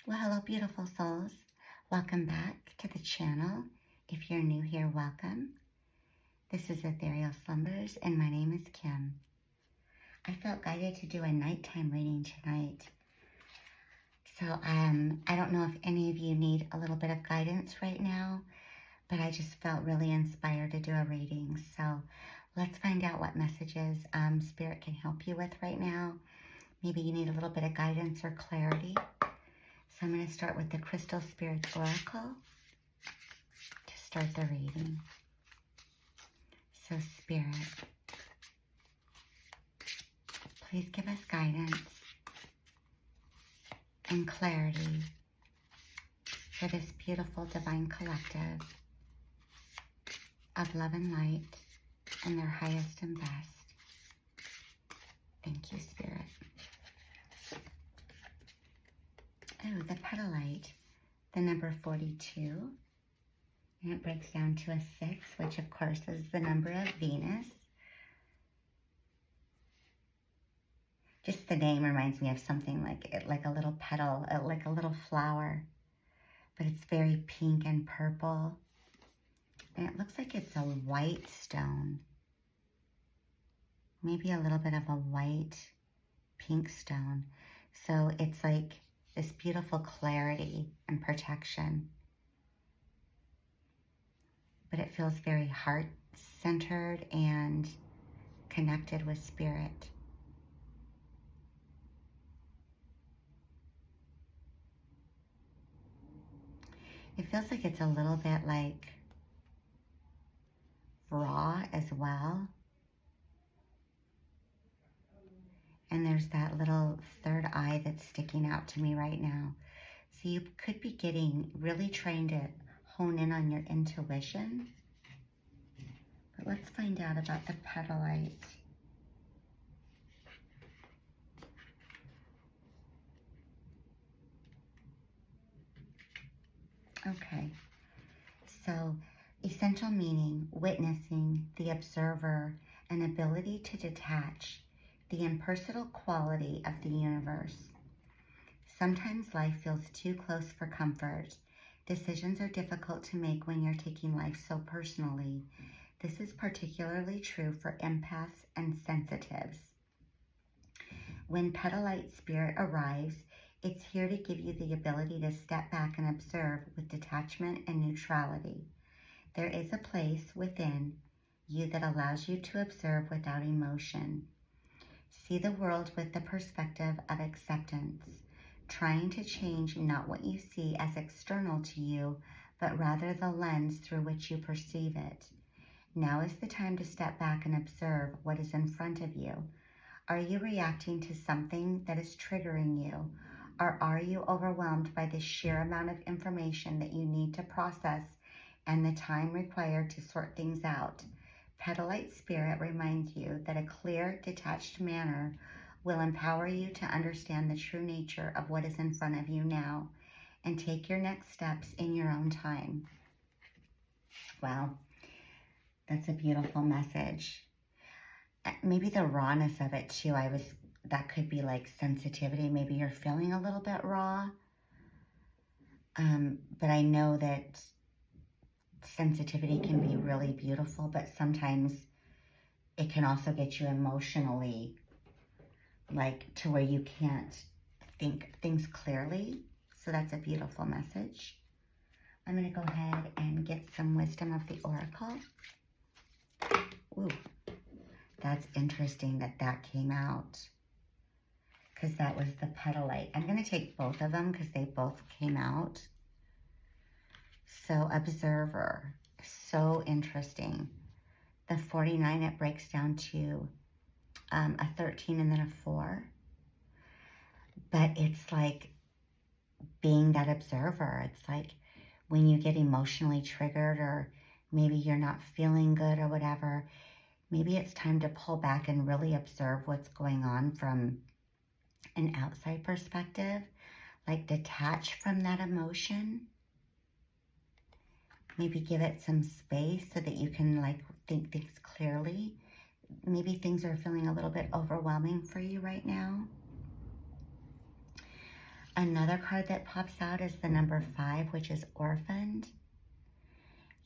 Well, hello, beautiful souls. Welcome back to the channel. If you're new here, welcome. This is Ethereal Slumbers, and my name is Kim. I felt guided to do a nighttime reading tonight. So I don't know if any of you need a little bit of guidance right now, but I just felt really inspired to do a reading. So let's find out what messages Spirit can help you with right now. Maybe you need a little bit of guidance or clarity. So I'm going to start with the Crystal Spirits Oracle to start the reading. So Spirit, please give us guidance and clarity for this beautiful divine collective of love and light and their highest and best. Thank you, Spirit. Oh, the petalite, the number 42, and it breaks down to a 6, which of course is the number of Venus. Just the name reminds me of something like a little petal, like a little flower, but it's very pink and purple, and it looks like it's a white stone, maybe a little bit of a white pink stone. So it's like this beautiful clarity and protection. But it feels very heart-centered and connected with Spirit. It feels like it's a little bit like raw as well. And there's that little third eye that's sticking out to me right now. So you could be really trying to hone in on your intuition. But let's find out about the petalite. Okay, so essential meaning, witnessing, the observer, an ability to detach, the impersonal quality of the universe. Sometimes life feels too close for comfort. Decisions are difficult to make when you're taking life so personally. This is particularly true for empaths and sensitives. When petalite spirit arrives, it's here to give you the ability to step back and observe with detachment and neutrality. There is a place within you that allows you to observe without emotion. See the world with the perspective of acceptance, trying to change not what you see as external to you, but rather the lens through which you perceive it. Now is the time to step back and observe what is in front of you. Are you reacting to something that is triggering you? Or are you overwhelmed by the sheer amount of information that you need to process and the time required to sort things out? Petalite Spirit reminds you that a clear, detached manner will empower you to understand the true nature of what is in front of you now and take your next steps in your own time. Wow, that's a beautiful message. Maybe the rawness of it too, that could be like sensitivity. Maybe you're feeling a little bit raw. But I know that sensitivity can be really beautiful, but sometimes it can also get you emotionally, like to where you can't think things clearly. So that's a beautiful message. I'm going to go ahead and get some wisdom of the oracle. Ooh, that's interesting that came out, because that was the petalite. I'm going to take both of them because they both came out. So observer, so interesting. The 49, it breaks down to a 13 and then a 4. But it's like being that observer. It's like when you get emotionally triggered, or maybe you're not feeling good or whatever, maybe it's time to pull back and really observe what's going on from an outside perspective, like detach from that emotion. Maybe give it some space so that you can like think things clearly. Maybe things are feeling a little bit overwhelming for you right now. Another card that pops out is the number 5, which is orphaned.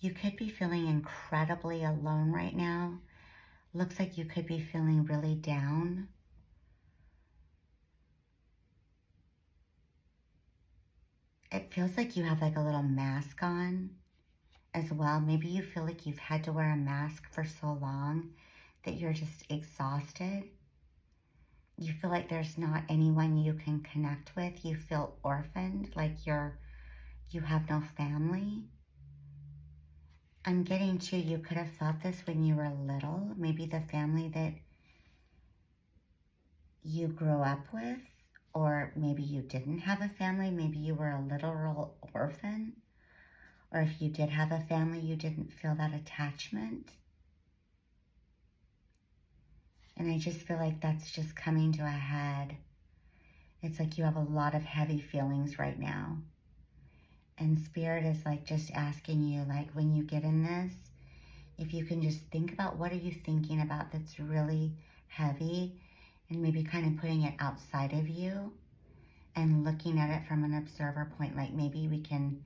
You could be feeling incredibly alone right now. Looks like you could be feeling really down. It feels like you have like a little mask on as well. Maybe you feel like you've had to wear a mask for so long that you're just exhausted. You feel like there's not anyone you can connect with. You feel orphaned, like you have no family. I'm getting to, you could have felt this when you were little. Maybe the family that you grew up with, or maybe you didn't have a family. Maybe you were a literal orphan. Or if you did have a family, you didn't feel that attachment. And I just feel like that's just coming to a head. It's like you have a lot of heavy feelings right now. And Spirit is like just asking you, like when you get in this, if you can just think about what are you thinking about that's really heavy, and maybe kind of putting it outside of you and looking at it from an observer point. Like maybe we can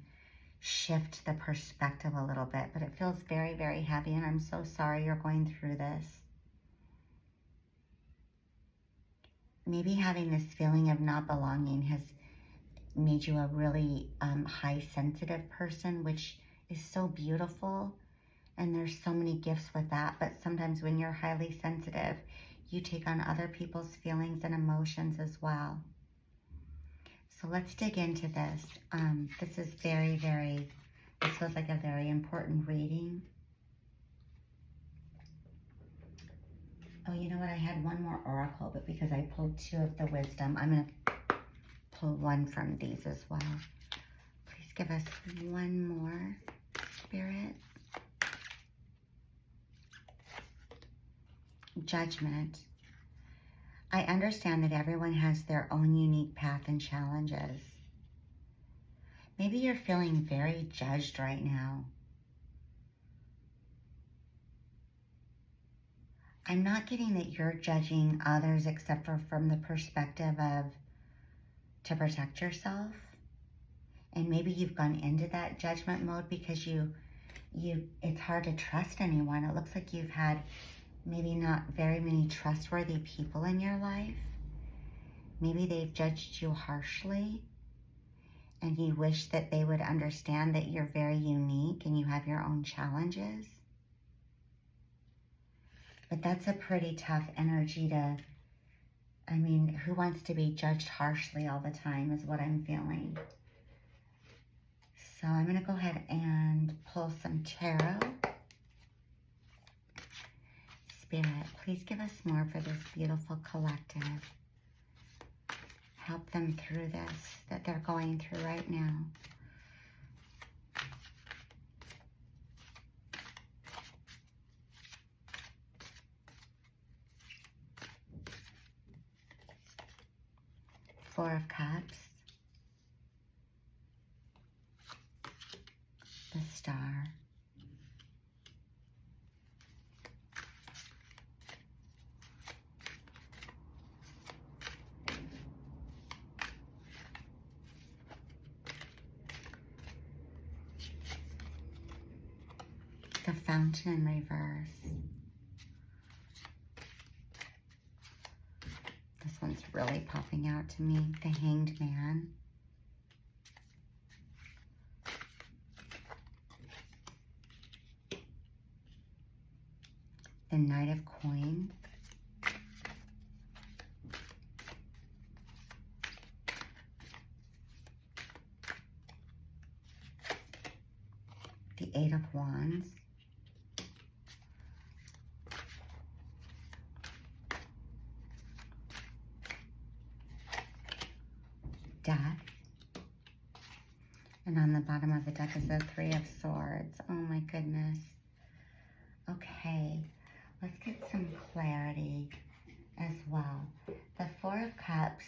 shift the perspective a little bit, but it feels very, very heavy, and I'm so sorry you're going through this. Maybe having this feeling of not belonging has made you a really high sensitive person, which is so beautiful. And there's so many gifts with that. But sometimes when you're highly sensitive, you take on other people's feelings and emotions as well. So let's dig into this. This is this feels like a very important reading. Oh, you know what? I had one more oracle, but because I pulled 2 of the wisdom, I'm going to pull 1 from these as well. Please give us 1 more, Spirit. Judgment. I understand that everyone has their own unique path and challenges. Maybe you're feeling very judged right now. I'm not getting that you're judging others except for from the perspective of to protect yourself. And maybe you've gone into that judgment mode because it's hard to trust anyone. It looks like you've had maybe not very many trustworthy people in your life. Maybe they've judged you harshly, and you wish that they would understand that you're very unique and you have your own challenges. But that's a pretty tough energy to, I mean, who wants to be judged harshly all the time is what I'm feeling. So I'm going to go ahead and pull some tarot. Spirit, please give us more for this beautiful collective. Help them through this that they're going through right now. Four of Cups, the Star, the Fountain in reverse. This one's really popping out to me. The Hanged Man. The Knight of Coins. The Eight of Wands. Death. And on the bottom of the deck is the Three of Swords. Oh my goodness. Okay, let's get some clarity as well. The Four of Cups,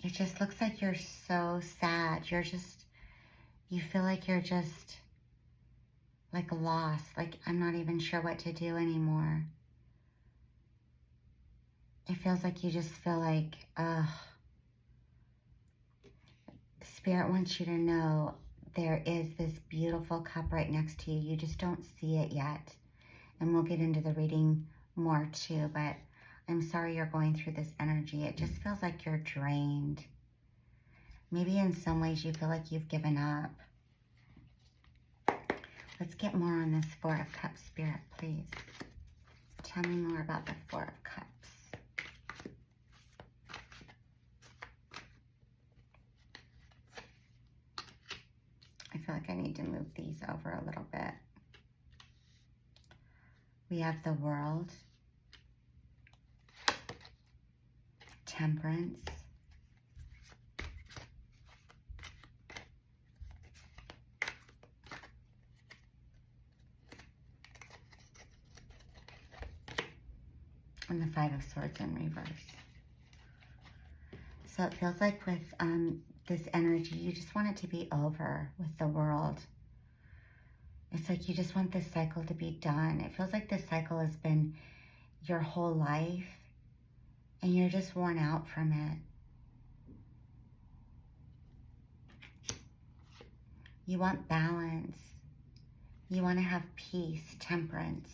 it just looks like you're so sad. You feel like you're just like lost. Like, I'm not even sure what to do anymore. It feels like you just feel like, ugh. Spirit wants you to know there is this beautiful cup right next to you. You just don't see it yet. And we'll get into the reading more too, but I'm sorry you're going through this energy. It just feels like you're drained. Maybe in some ways you feel like you've given up. Let's get more on this Four of Cups, Spirit, please. Tell me more about the Four of Cups. I feel like I need to move these over a little bit. We have the World, Temperance, and the Five of Swords in reverse. So it feels like with this energy, you just want it to be over with the World. It's like you just want this cycle to be done. It feels like this cycle has been your whole life and you're just worn out from it. You want balance. You want to have peace, temperance.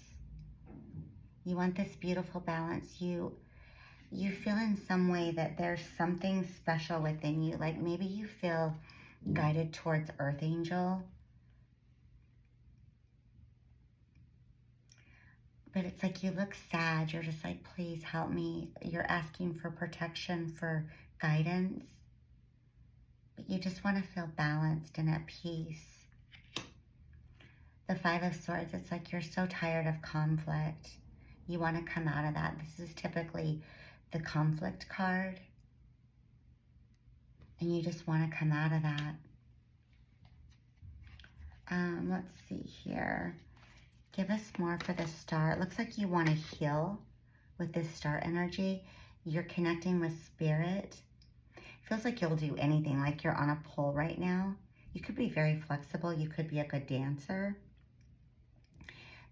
You want this beautiful balance. You feel in some way that there's something special within you. Like maybe you feel guided towards Earth Angel. But it's like you look sad. You're just like, please help me. You're asking for protection, for guidance. But you just want to feel balanced and at peace. The Five of Swords, it's like you're so tired of conflict. You want to come out of that. This is typically the conflict card. And you just want to come out of that. Let's see here. Give us more for the Star. It looks like you want to heal with this Star energy. You're connecting with Spirit. It feels like you'll do anything, like you're on a pole right now. You could be very flexible. You could be a good dancer.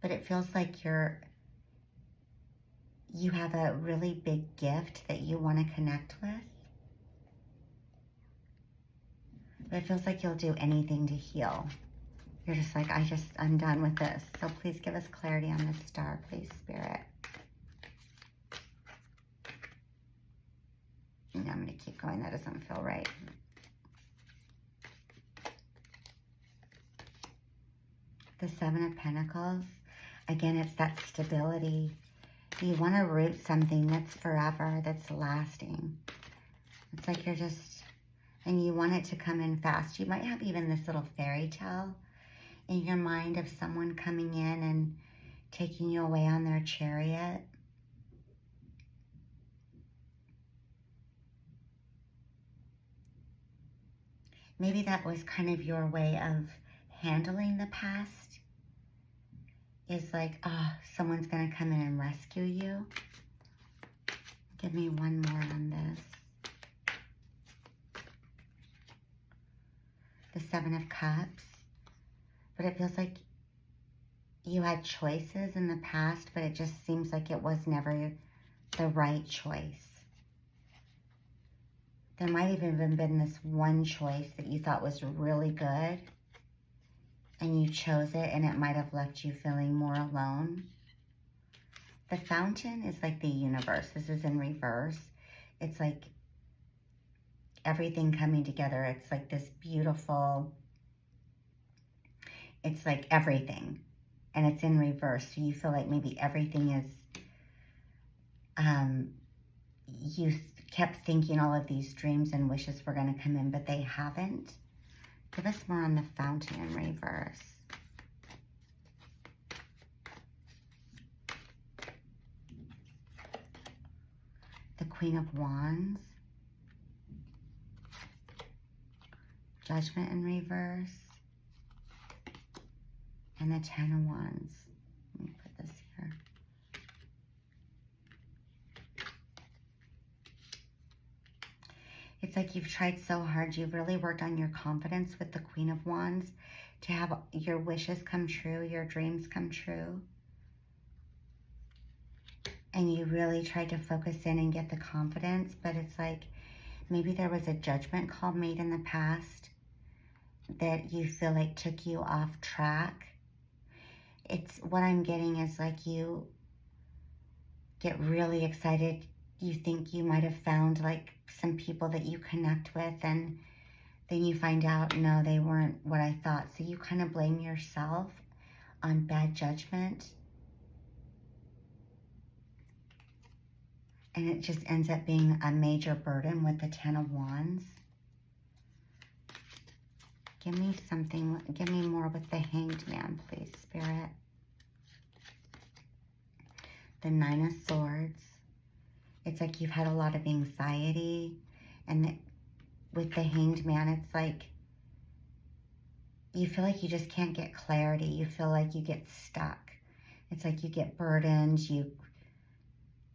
But it feels like you have a really big gift that you want to connect with. But it feels like you'll do anything to heal. You're just like, I'm done with this. So please give us clarity on this Star, please, Spirit. And I'm going to keep going. That doesn't feel right. The Seven of Pentacles. Again, it's that stability. You want to root something that's forever, that's lasting. It's like you're just, and you want it to come in fast. You might have even this little fairy tale in your mind of someone coming in and taking you away on their chariot. Maybe that was kind of your way of handling the past. Is like, oh, someone's going to come in and rescue you. Give me one more on this. The Seven of Cups. But it feels like you had choices in the past, but it just seems like it was never the right choice. There might have even been this one choice that you thought was really good, and you chose it, and it might have left you feeling more alone. The Fountain is like the universe. This is in reverse. It's like everything coming together. It's like this beautiful, it's like everything. And it's in reverse. So you feel like maybe everything is, you kept thinking all of these dreams and wishes were going to come in, but they haven't. Give us more on the Fountain in reverse. The Queen of Wands. Judgment in reverse. And the Ten of Wands. Let me put this here. It's like you've tried so hard. You've really worked on your confidence with the Queen of Wands to have your wishes come true, your dreams come true. And you really tried to focus in and get the confidence, but it's like Maybe there was a judgment call made in the past that you feel like took you off track. It's what I'm getting is like you get really excited. You think you might have found like some people that you connect with, and then you find out, no, they weren't what I thought. So you kind of blame yourself on bad judgment. And it just ends up being a major burden with the Ten of Wands. Give me something, give me more with the Hanged Man, please, Spirit. The Nine of Swords. It's like you've had a lot of anxiety. And with the Hanged Man, it's like you feel like you just can't get clarity. You feel like you get stuck. It's like you get burdened. You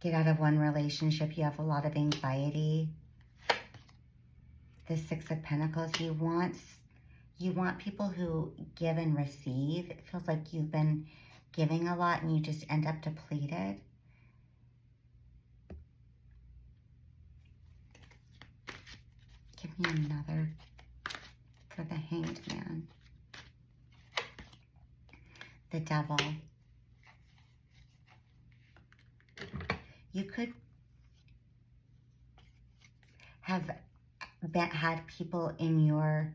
get out of one relationship. You have a lot of anxiety. The Six of Pentacles. You want people who give and receive. It feels like you've been giving a lot and you just end up depleted. Give me another for the Hanged Man. The Devil. You could have had people in your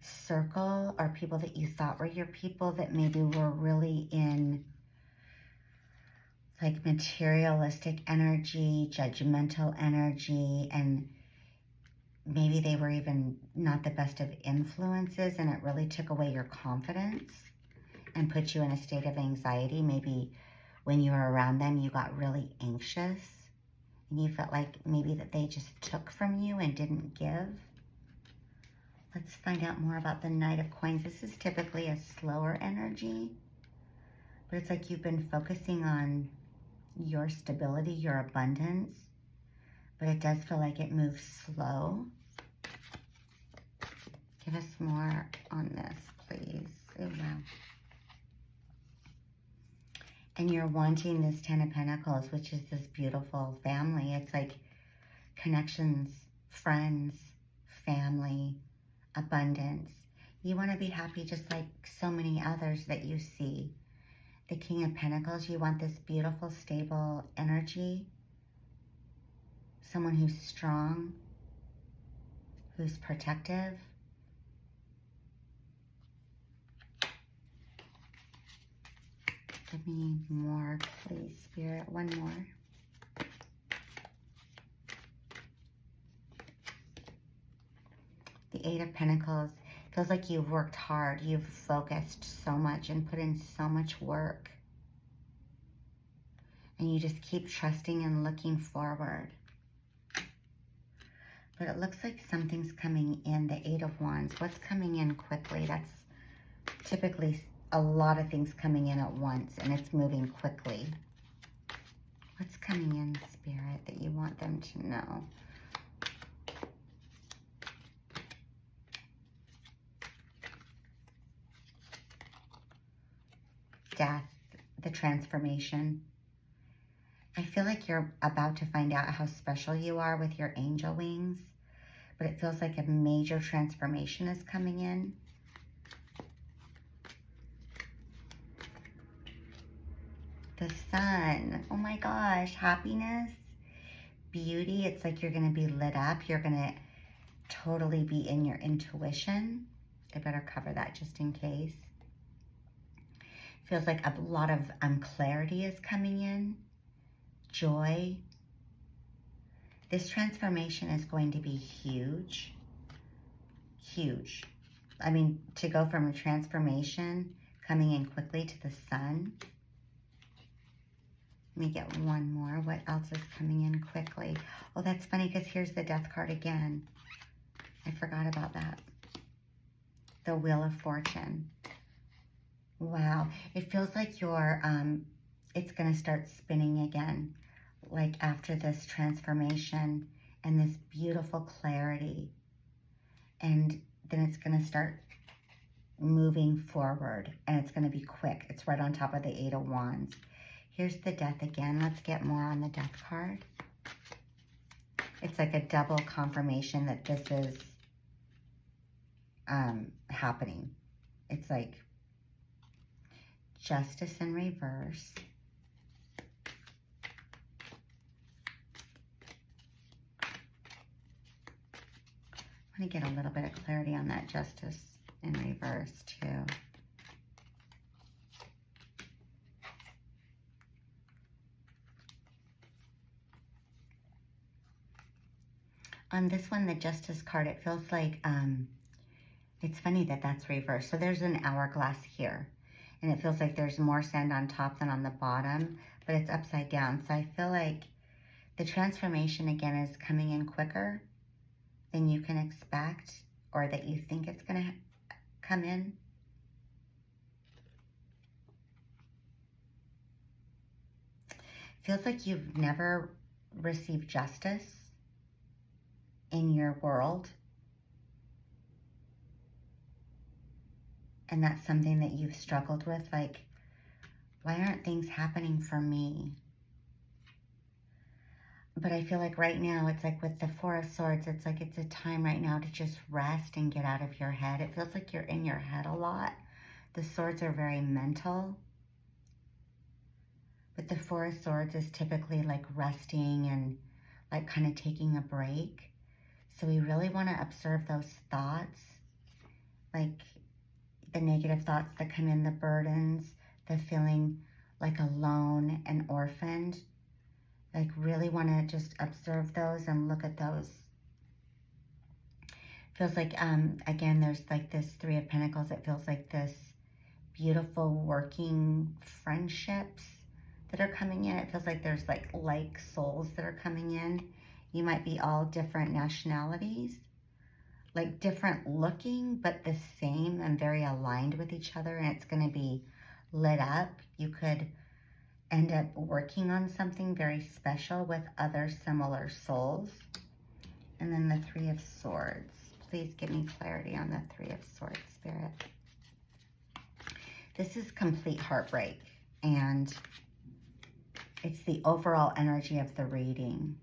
circle or people that you thought were your people that maybe were really in like materialistic energy, judgmental energy, and maybe they were even not the best of influences, and it really took away your confidence and put you in a state of anxiety. Maybe when you were around them, you got really anxious and you felt like maybe that they just took from you and didn't give. Let's find out more about the Knight of Coins. This is typically a slower energy, but it's like you've been focusing on your stability, your abundance, but it does feel like it moves slow. Give us more on this, please. Oh, wow. And you're wanting this Ten of Pentacles, which is this beautiful family. It's like connections, friends, family, abundance. You want to be happy just like so many others that you see. The King of Pentacles, you want this beautiful, stable energy. Someone who's strong, who's protective. Give me more, please, Spirit. One more. The Eight of Pentacles. Feels like you've worked hard. You've focused so much and put in so much work. And you just keep trusting and looking forward. But it looks like something's coming in. The Eight of Wands. What's coming in quickly? That's typically a lot of things coming in at once, and it's moving quickly. What's coming in, Spirit, that you want them to know? Death, the transformation. I feel like you're about to find out how special you are with your angel wings, but it feels like a major transformation is coming in. The Sun. Oh my gosh. Happiness, beauty. It's like you're going to be lit up. You're going to totally be in your intuition. I better cover that just in case. Feels like a lot of clarity is coming in. Joy. This transformation is going to be huge. Huge. I mean, to go from a transformation coming in quickly to the Sun. Let me get one more. What else is coming in quickly? Oh, that's funny because here's the Death card again. I forgot about that. The Wheel of Fortune. Wow. It feels like you're, it's going to start spinning again. Like after this transformation and this beautiful clarity. And then it's going to start moving forward. And it's going to be quick. It's right on top of the Eight of Wands. Here's the Death again. Let's get more on the Death card. It's like a double confirmation that this is happening. It's like Justice in reverse. I want to get a little bit of clarity on that Justice in reverse too. On this one, the Justice card, it feels like, it's funny that that's reversed. So there's an hourglass here, and it feels like there's more sand on top than on the bottom, but it's upside down. So I feel like the transformation, again, is coming in quicker than you can expect, or that you think it's going to come in. Feels like you've never received justice in your world. And that's something that you've struggled with, like, why aren't things happening for me? But I feel like right now, it's like with the Four of Swords, it's like it's a time right now to just rest and get out of your head. It feels like you're in your head a lot. The Swords are very mental. But the Four of Swords is typically like resting and like kind of taking a break. So we really want to observe those thoughts, like the negative thoughts that come in, the burdens, the feeling like alone and orphaned. Like really want to just observe those and look at those. Feels like, again, there's like this Three of Pentacles. It feels like this beautiful working friendships that are coming in. It feels like there's like souls that are coming in. You might be all different nationalities, like different looking, but the same and very aligned with each other. And it's going to be lit up. You could end up working on something very special with other similar souls. And then the Three of Swords. Please give me clarity on the Three of Swords, Spirit. This is complete heartbreak, and it's the overall energy of the reading.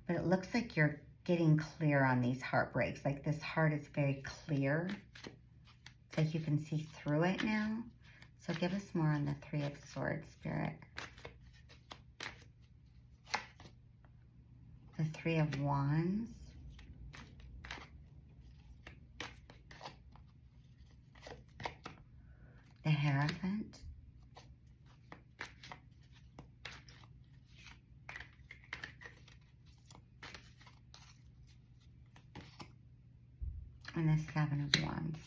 But it looks like you're getting clear on these heartbreaks. Like this heart is very clear. It's like you can see through it now. So give us more on the Three of Swords, Spirit. The Three of Wands. The Hierophant. And the Seven of Wands.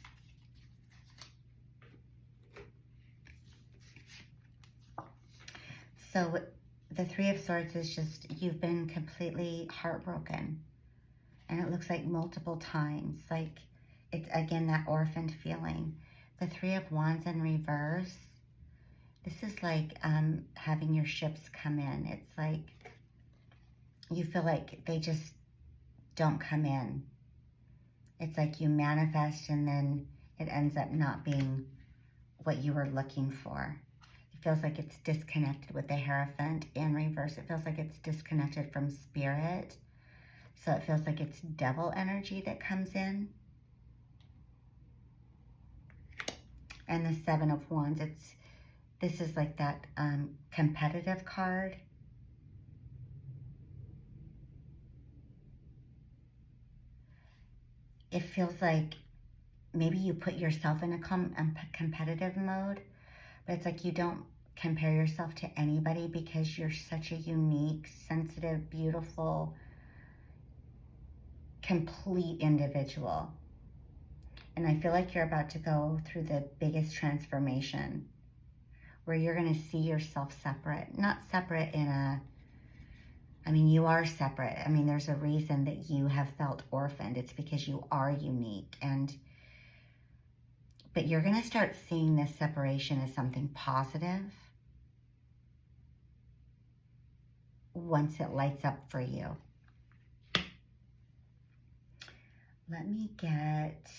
So the Three of Swords is just, you've been completely heartbroken. And it looks like multiple times. Like, it's, again, that orphaned feeling. The Three of Wands in reverse. This is like having your ships come in. It's like you feel like they just don't come in. It's like you manifest and then it ends up not being what you were looking for. It feels like it's disconnected with the Hierophant in reverse. It feels like it's disconnected from spirit. So it feels like it's devil energy that comes in. And the Seven of Wands, this is like that competitive card. It feels like maybe you put yourself in a competitive mode, but it's like you don't compare yourself to anybody because you're such a unique, sensitive, beautiful, complete individual. And I feel like you're about to go through the biggest transformation where you're going to see yourself separate. Not separate in a, I mean, you are separate. I mean, there's a reason that you have felt orphaned. It's because you are unique. But you're going to start seeing this separation as something positive once it lights up for you. Let me get,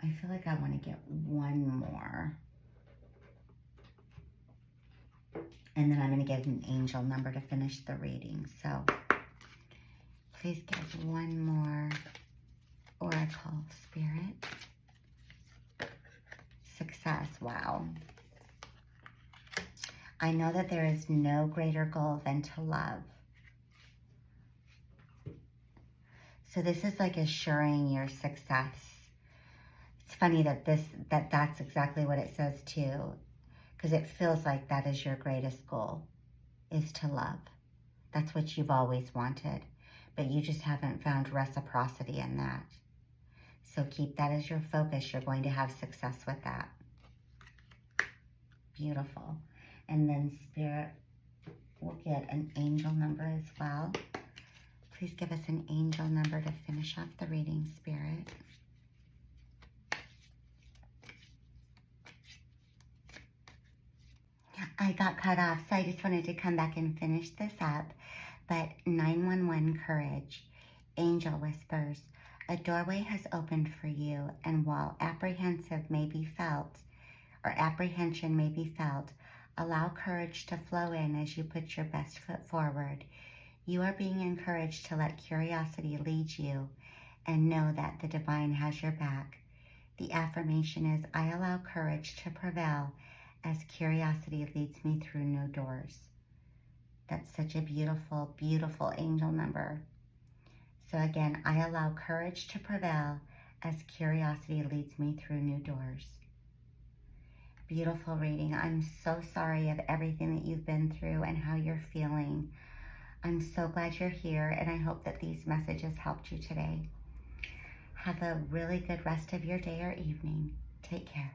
I feel like I want to get one more. And then I'm going to get an angel number to finish the reading. So please give one more oracle, Spirit. Success. Wow. I know that there is no greater goal than to love. So this is like assuring your success. It's funny that that's exactly what it says too, because it feels like that is your greatest goal, is to love. That's what you've always wanted, but you just haven't found reciprocity in that. So keep that as your focus. You're going to have success with that. Beautiful. And then Spirit will get an angel number as well. Please give us an angel number to finish off the reading, Spirit. I got cut off, so I just wanted to come back and finish this up. But 911 courage. Angel whispers, a doorway has opened for you, and while apprehension may be felt, allow courage to flow in as you put your best foot forward. You are being encouraged to let curiosity lead you and know that the divine has your back. The affirmation is, I allow courage to prevail as curiosity leads me through new doors. That's such a beautiful, beautiful angel number. So again, I allow courage to prevail as curiosity leads me through new doors. Beautiful reading. I'm so sorry of everything that you've been through and how you're feeling. I'm so glad you're here, and I hope that these messages helped you today. Have a really good rest of your day or evening. Take care.